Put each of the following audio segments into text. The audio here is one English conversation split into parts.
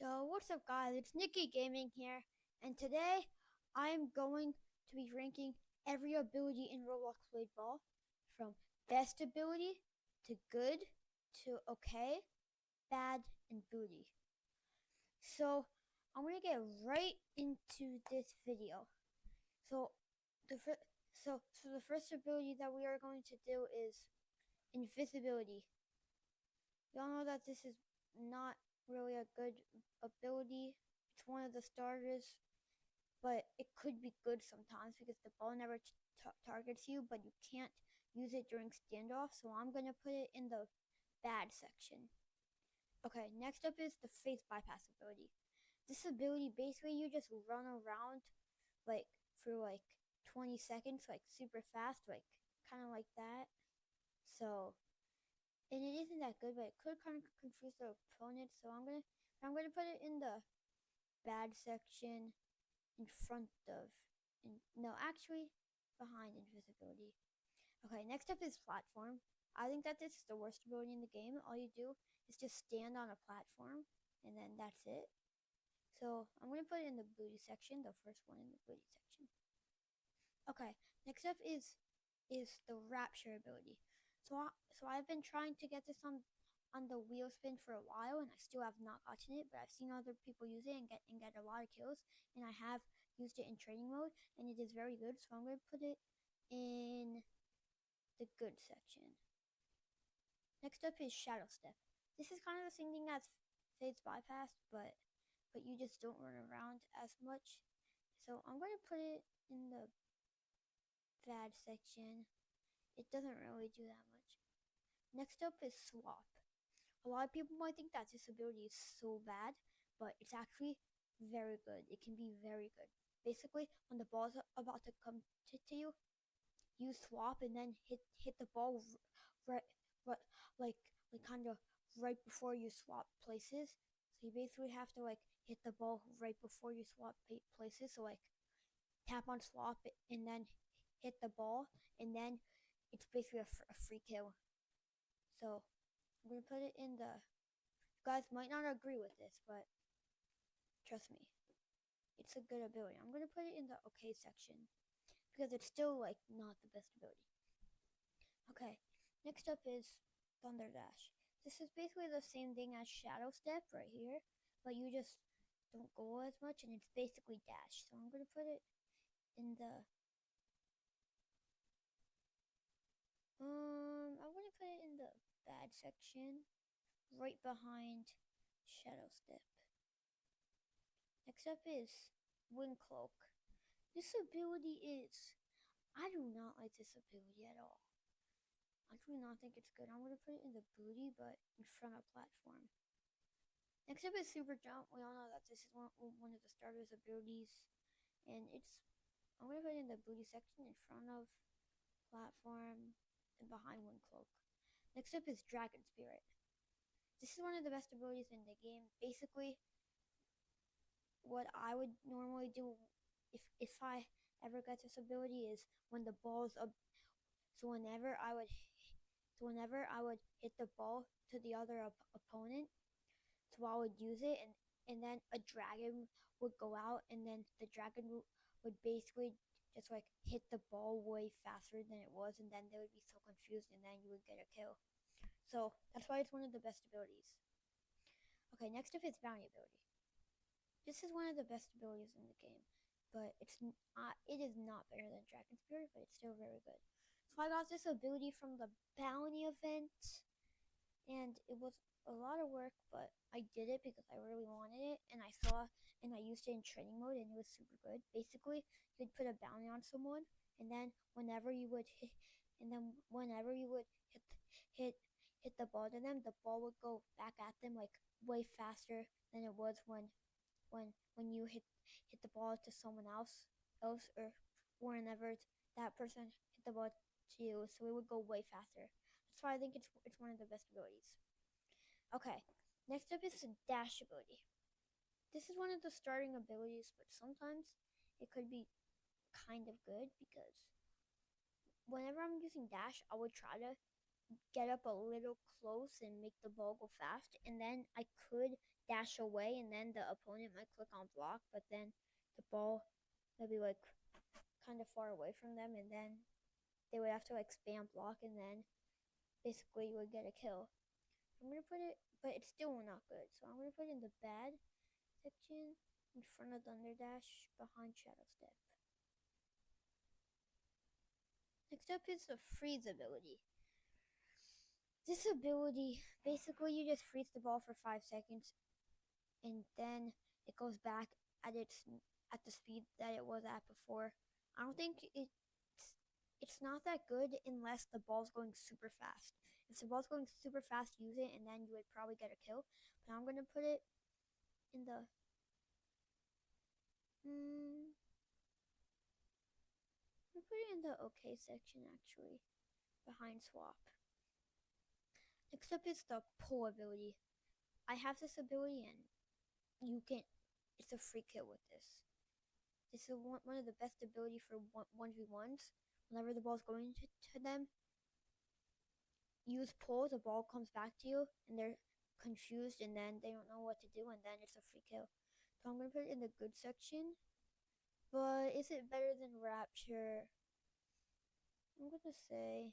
Yo, what's up, guys? It's Nikki Gaming here, and today I am going to be ranking every ability in Roblox Blade Ball from best ability to good to okay, bad, and booty. So I'm gonna get right into this video. So the fir- so the first ability that we are going to do is invisibility. We all know that this is not really a good ability. It's one of the starters, but it could be good sometimes because the ball never targets you, but you can't use it during standoff. So I'm going to put it in the bad section. Okay, next up is the face bypass ability. This ability, basically, you just run around like for like 20 seconds, like super fast, like kind of like that. So, and it isn't that good, but it could kind of confuse the opponent. So I'm gonna put it in the bad section in front of, no, actually behind invisibility. Okay, next up is platform. I think that this is the worst ability in the game. All you do is just stand on a platform, and then that's it. So I'm gonna put it in the booty section, the first one in the booty section. Okay, next up is the rapture ability. So I've been trying to get this on the wheel spin for a while, and I still have not gotten it. But I've seen other people use it and get a lot of kills, and I have used it in training mode, and it is very good. So I'm going to put it in the good section. Next up is shadow step. This is kind of the same thing as phase bypass, but you just don't run around as much. So I'm going to put it in the bad section. It doesn't really do that much. Next up is swap. A lot of people might think that this ability is so bad, but it's actually very good. It can be very good. Basically, when the ball's about to come to you, you swap and then hit the ball right, right like kind of right before you swap places. So you basically have to like hit the ball right before you swap places. So like tap on swap and then hit the ball, and then it's basically a free kill. So I'm gonna put it in the. You guys might not agree with this, but trust me, it's a good ability. I'm gonna put it in the okay section because it's still like not the best ability. Okay, next up is Thunder Dash. This is basically the same thing as Shadow Step right here, but you just don't go as much, and it's basically dash. So I'm gonna put it in the I'm gonna put it in the bad section, right behind Shadow Step. Next up is Wind Cloak. This ability is. I do not like this ability at all. I do not think it's good. I'm going to put it in the booty, but in front of platform. Next up is Super Jump. We all know that this is one of the starters' abilities. And it's. I'm going to put it in the booty section in front of platform and behind Wind Cloak. Next up is Dragon Spirit. This is one of the best abilities in the game. Basically, what I would normally do if I ever get this ability is when the ball's up. So whenever I would hit the ball to the other opponent, so I would use it, and then a dragon would go out, and then the dragon would basically just like hit the ball way faster than it was, and then they would be so confused, and then you would get a kill. So that's why it's one of the best abilities. Okay, next up is bounty ability. This is one of the best abilities in the game, but it is not better than Dragon Spirit, but it's still very good. So I got this ability from the bounty event, and it was a lot of work, but I did it because I really wanted it, and I used it in training mode, and it was super good. Basically, you'd put a bounty on someone, and then whenever you would hit hit the ball to them, the ball would go back at them like way faster than it was when you hit the ball to someone else or whenever that person hit the ball to you, so it would go way faster. That's why I think it's one of the best abilities. Okay, next up is the dash ability. This is one of the starting abilities, but sometimes it could be kind of good because whenever I'm using dash, I would try to get up a little close and make the ball go fast, and then I could dash away, and then the opponent might click on block, but then the ball would be like kind of far away from them, and then they would have to like spam block, and then basically you would get a kill. I'm gonna put it, but it's still not good, so I'm gonna put it in the bad section in front of Thunder Dash behind Shadow Step. Next up is the freeze ability. This ability, basically you just freeze the ball for 5 seconds and then it goes back at the speed that it was at before. I don't think it's not that good unless the ball's going super fast. If the ball's going super fast, use it and then you would probably get a kill. But I'm gonna put it in the I'm put it in the okay section actually, behind swap. Next up is the pull ability. I have this ability and it's a free kill with this. This is one of the best ability for 1v1s. Whenever the ball's going to them, use pull, the ball comes back to you, and they're confused, and then they don't know what to do, and then it's a free kill. So I'm going to put it in the good section. But is it better than Rapture? I'm going to say...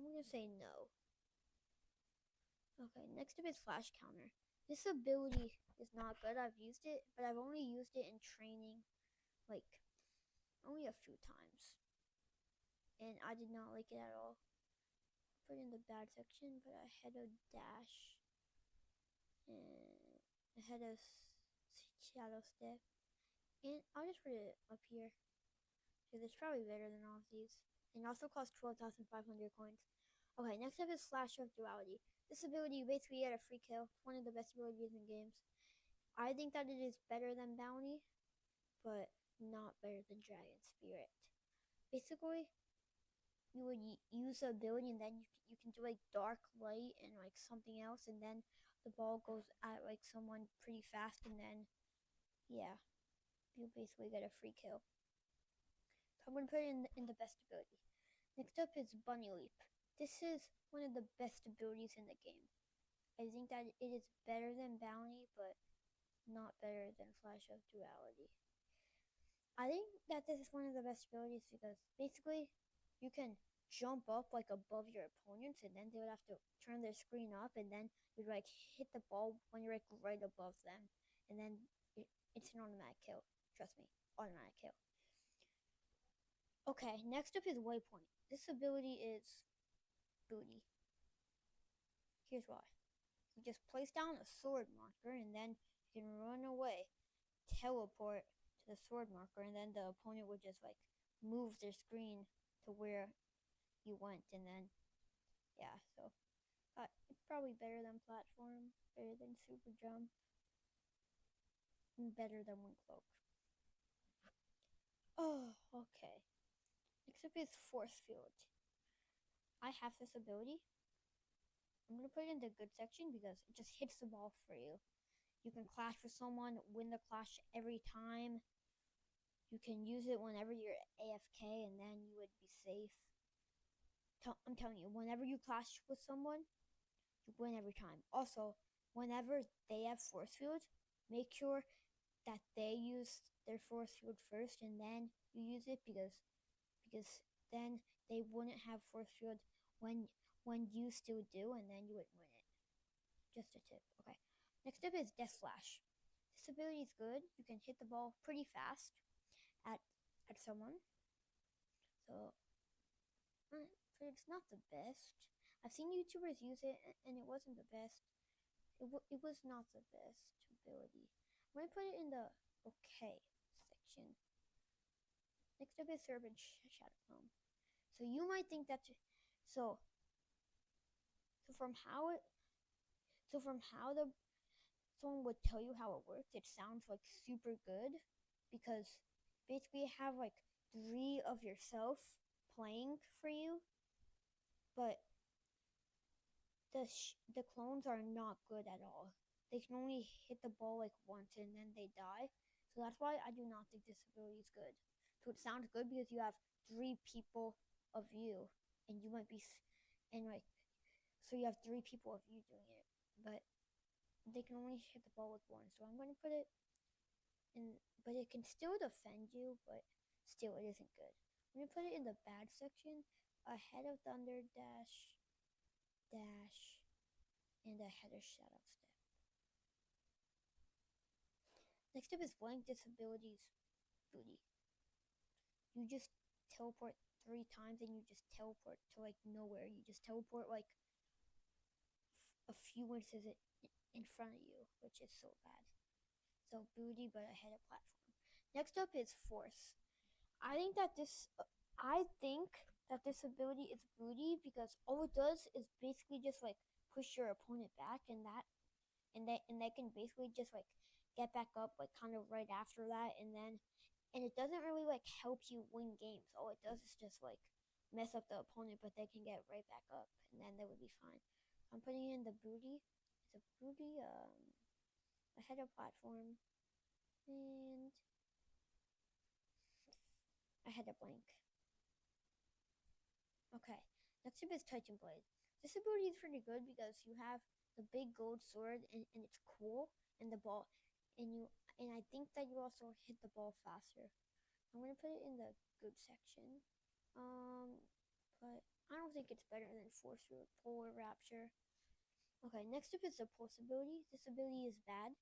I'm going to say no. Okay, next up is Flash Counter. This ability is not good. I've used it, but I've only used it in training, like, only a few times. And I did not like it at all. Put it in the bad section, but ahead of Dash. And ahead of Shadow Step. And I'll just put it up here, because it's probably better than all of these. And also costs 12,500 coins. Okay, next up is Flash of Duality. This ability, you basically get a free kill. It's one of the best abilities in games. I think that it is better than Bounty, but not better than Dragon Spirit. Basically, you would use the ability and then you can do like Dark Light and like something else, and then the ball goes at like someone pretty fast, and then, yeah, you basically get a free kill. So I'm going to put it in the best ability. Next up is Bunny Leap. This is one of the best abilities in the game. I think that it is better than Bounty, but not better than Flash of Duality. I think that this is one of the best abilities because basically you can jump up like above your opponents, and then they would have to turn their screen up, and then you'd like hit the ball when you're like right above them, and then it's an automatic kill. Trust me, automatic kill. Okay, next up is Waypoint. This ability is booty. Here's why. You just place down a sword marker, and then you can run away, teleport to the sword marker, and then the opponent would just like move their screen to where you went, and then, yeah, so it's probably better than Platform, better than Super Jump, and better than Wind Cloak. Oh, okay. Next up is Force Field. I have this ability. I'm going to put it in the good section because it just hits the ball for you. You can clash with someone, win the clash every time. You can use it whenever you're AFK, and then you would be safe. I'm telling you, whenever you clash with someone, you win every time. Also, whenever they have force field, make sure that they use their force field first, and then you use it because then they wouldn't have force field when you still do, and then you would win it. Just a tip. Okay. Next up is Death Slash. This ability is good. You can hit the ball pretty fast at someone. So, but it's not the best. I've seen YouTubers use it, and it wasn't the best. It was not the best ability. I'm going to put it in the okay section. Next up is Serpent Shadow Clone. So you might think that from how someone would tell you how it works, it sounds like super good because basically you have like 3 of yourself playing for you, but the clones are not good at all. They can only hit the ball like once and then they die. So that's why I do not think this ability is good. So it sounds good because you have 3 people of you, and you might be, and like, so you have 3 people of you doing it, but they can only hit the ball with one. So I'm going to put it in, but it can still defend you, but still it isn't good. I'm going to put it in the bad section, ahead of thunder dash, dash, and ahead of shadow step. Next up is blank disabilities booty. You just teleport 3 times and you just teleport to like nowhere. You just teleport like a few inches in front of you, which is so bad. So booty, but ahead of platform. Next up is force. I think that this ability is booty because all it does is basically just like push your opponent back, and they can basically just like get back up like kind of right after that, and it doesn't really like help you win games. All it does is just like mess up the opponent, but they can get right back up, and then they would be fine. I'm putting in the booty. It's a booty ahead of platform, and ahead of blank. Okay, next up is Titan Blade. This ability is pretty good because you have the big gold sword, and it's cool, and the ball, and I think that you also hit the ball faster. I'm gonna put it in the good section. But I don't think it's better than Force or Polar Rapture. Okay, next up is the Pulse ability. This ability is bad,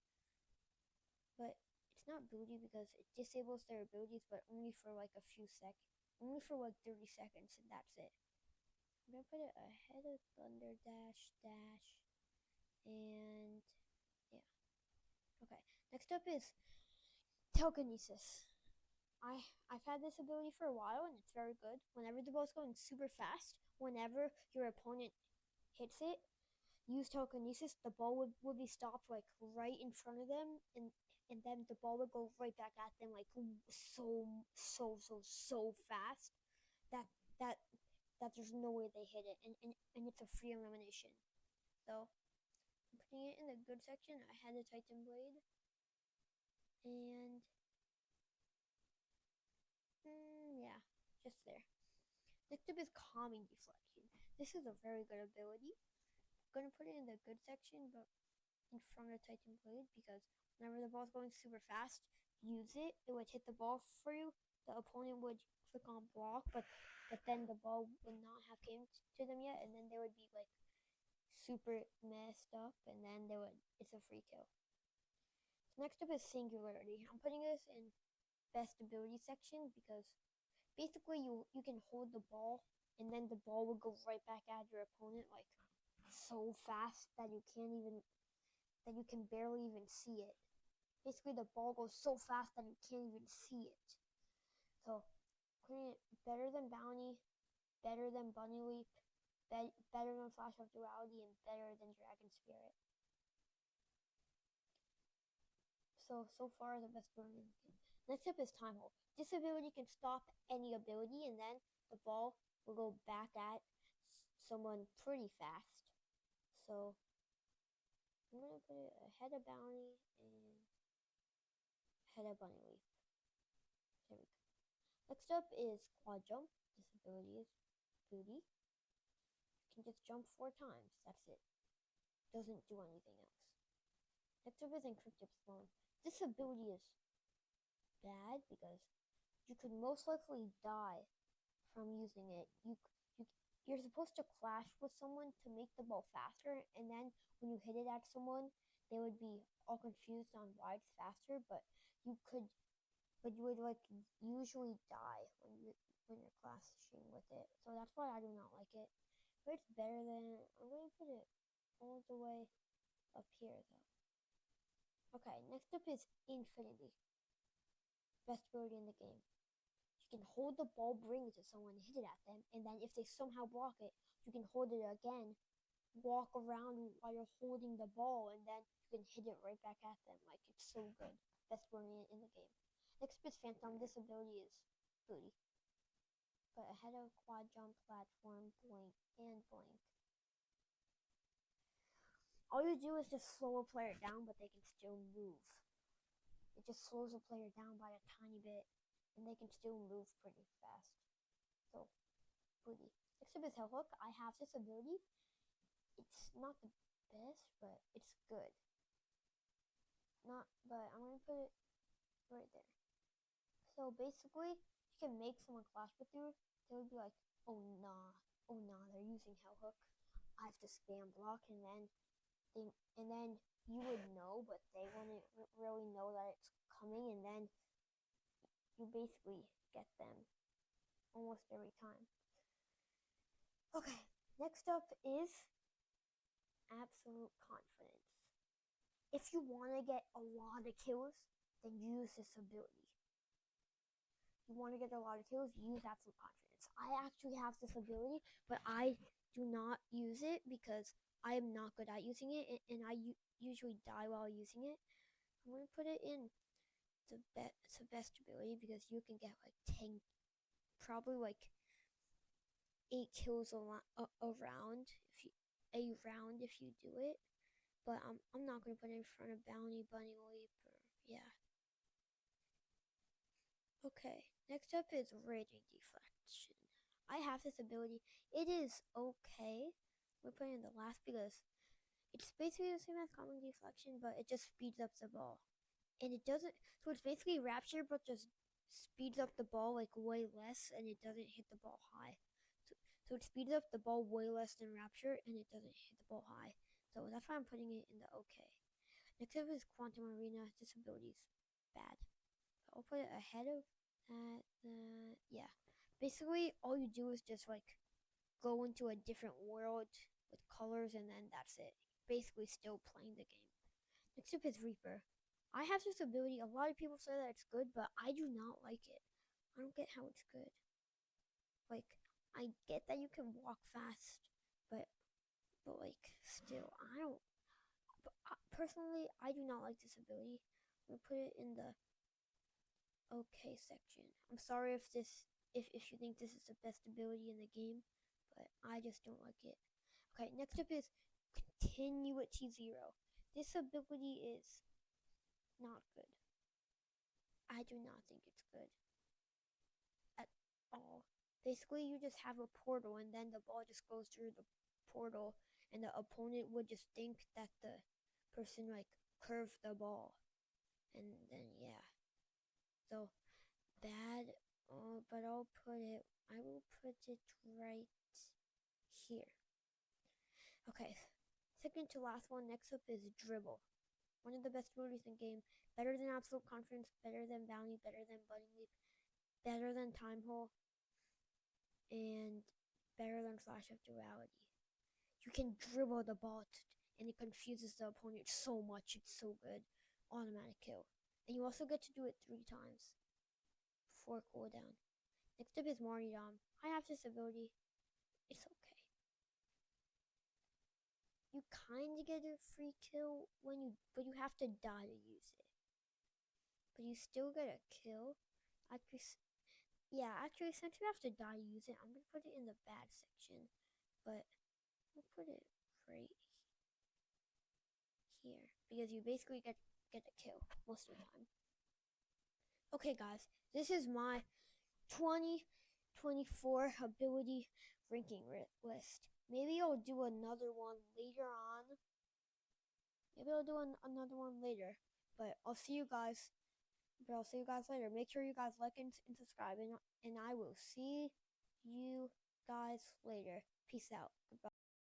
but it's not booty because it disables their abilities, but only for like a few seconds. Only for like 30 seconds, and that's it. I'm gonna put it ahead of Thunder Dash, Dash, and yeah. Okay, next up is Telekinesis. I've had this ability for a while, and it's very good. Whenever the ball's going super fast, whenever your opponent hits it, use telekinesis, the ball would be stopped like right in front of them, and then the ball would go right back at them like so fast that that that there's no way they hit it, and it's a free elimination. So I'm putting it in the good section. I had the Titan Blade, and yeah, just there. Next up is Calming Deflection. This is a very good ability. I'm gonna put it in the good section, but in front of Titan Blade, because whenever the ball's going super fast, use it. It would hit the ball for you. The opponent would click on block, but then the ball would not have came to them yet, and then they would be like super messed up, and then it's a free kill. So next up is Singularity. I'm putting this in best ability section because basically you can hold the ball, and then the ball will go right back at your opponent like so fast that you can barely even see it. Basically, the ball goes so fast that you can't even see it. So, putting it better than Bounty, better than Bunny Leap, better than Flash of Duality, and better than Dragon Spirit. So far, the best ability in the game. Next up is Time Hold. This ability can stop any ability, and then the ball will go back at someone pretty fast. So, I'm going to put it ahead of Bounty and ahead of Bunny Leap. There we go. Next up is Quad Jump. This ability is booty. You can just jump 4 times. That's it. Doesn't do anything else. Next up is Encrypted Sloan. This ability is bad because you could most likely die from using it. You're supposed to clash with someone to make the ball faster, and then when you hit it at someone, they would be all confused on why it's faster, but you would like usually die when you're clashing with it. So that's why I do not like it. But it's better than, I'm going to put it all the way up here though. Okay, next up is Infinity. Best ability in the game. You can hold the ball, bring it to someone, hit it at them, and then if they somehow block it, you can hold it again, walk around while you're holding the ball, and then you can hit it right back at them. Like, it's so good. Best ability in the game. Next up is Phantom. This ability is booty. But ahead of Quad Jump, Platform, Blink, and Blink. All you do is just slow a player down, but they can still move. It just slows a player down by a tiny bit, and they can still move pretty fast. So, booty. Next up is Hell Hook. I have this ability. It's not the best, but it's good. But I'm gonna put it right there. So basically, you can make someone clash with you. They would be like, oh nah, they're using Hell Hook. I have to spam block, and then you would know, but they wouldn't really know that it's coming, and then you basically get them almost every time. Okay, next up is absolute confidence. If you want to get a lot of kills, then use this ability. You want to get a lot of kills, use absolute confidence. I actually have this ability, but I do not use it because I am not good at using it, and I usually die while using it. I'm going to put it in the best ability because you can get like 10, probably like 8 kills a round if you do it. But I'm not going to put it in front of Bounty, Bunny Leap, or yeah. Okay, next up is Raging Deflection. I have this ability. It is okay. We're putting in the last because it's basically the same as Common Deflection, but it just speeds up the ball. And it doesn't, so it's basically Rapture, but just speeds up the ball like way less, and it doesn't hit the ball high. So it speeds up the ball way less than Rapture, and it doesn't hit the ball high. So that's why I'm putting it in the okay. Next up is Quantum Arena. This ability is bad. So I'll put it ahead of that. Yeah. Basically, all you do is just like go into a different world with colors, and then that's it. Basically, still playing the game. Next up is Reaper. I have this ability. A lot of people say that it's good, but I do not like it. I don't get how it's good. Like, I get that you can walk fast, but like still, I don't. But personally, I do not like this ability. I'm gonna put it in the okay section. I'm sorry if you think this is the best ability in the game, but I just don't like it. Okay, next up is Continuity Zero. This ability is not good. I do not think it's good at all. Basically, you just have a portal, and then the ball just goes through the portal, and the opponent would just think that the person like curved the ball, and then yeah. So bad. But I will put it right here. Okay, second to last one. Next up is Dribble. One of the best abilities in the game. Better than Absolute Confidence, better than Bounty, better than Bunny Leap, better than Time Hole, and better than Flash of Duality. You can dribble the ball and it confuses the opponent so much. It's so good. Automatic kill. And you also get to do it 3 times before cooldown. Next up is Martyrdom. I have this ability. It's okay. You kind of get a free kill but you have to die to use it. But you still get a kill. Actually, since you have to die to use it, I'm gonna put it in the bad section. But I'll put it right here because you basically get a kill most of the time. Okay, guys, this is my 2024 ability ranking list. Maybe I'll do another one later on. Another one later. But I'll see you guys. Later. Make sure you guys like and subscribe, and I will see you guys later. Peace out. Goodbye.